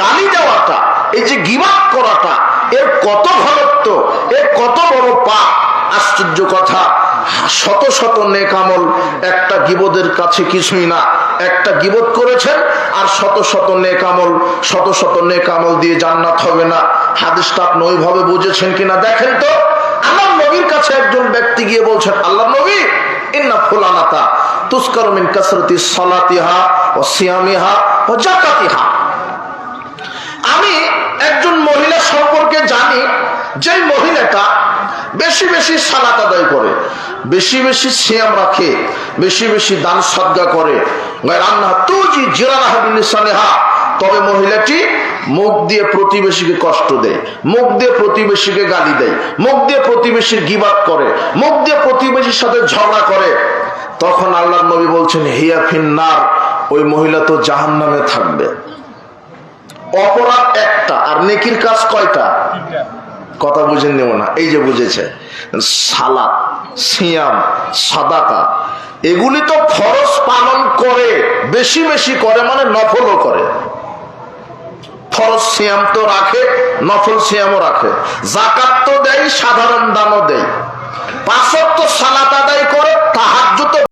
গালি দেওয়াটা, এই যে গীবত করাটা, এর কত ঘনত্ব, এর কত বড় পাপ। আশ্চর্য কথা, শত শত নেক আমল একটা গীবতের কাছে কিছুই না। একটা গীবত করেছেন আর শত শত নেক আমল, শত শত নেক আমল দিয়ে জান্নাত হবে না। হাদিসটা আপনি ওইভাবে বুঝেছেন কিনা দেখেন তো। আমার নবীর কাছে একজন ব্যক্তি গিয়ে বলছেন, আল্লাহ নবী, ইন্না ফুলানাতা তুসকারু মিন কাসরাতি সালাতিহা ওয়া সিয়ামিহা ওয়া যাকাতিহা। আমি একজন মহিলা সম্পর্কে জানি, যে মহিলাটা বেশি বেশি সালাত আদায় করে, বেশি বেশি সিয়াম রাখে, বেশি বেশি দান সদকা করে, তবে মহিলাটি মুখ দিয়ে প্রতিবেশীকে কষ্ট দেয়, মুখ দিয়ে প্রতিবেশীকে গালি দেয়, মুখ দিয়ে প্রতিবেশীর গীবত করে, মুখ দিয়ে প্রতিবেশীর সাথে ঝগড়া করে। তখন আল্লাহর নবী বলছেন, হিয়া ফিন্নার, ওই মহিলা তো জাহান্নামে থাকবে। অপরাধ একটা আর নেকির কাজ কয়টা? কথা বুঝেন নেব না, এই যে বুঝেছে। সালাত, সিয়াম, সাদাকা, এগুলি তো ফরজ পালন করে, বেশি বেশি করে, মানে নফলও করে। ফরজ সিয়াম তো রাখে, নফল সিয়ামও রাখে, যাকাত তো দেয়, সাধারণ দানও দেয়, 5 ওয়াক্ত সালাত আদায় করে, তাহাজ্জুদ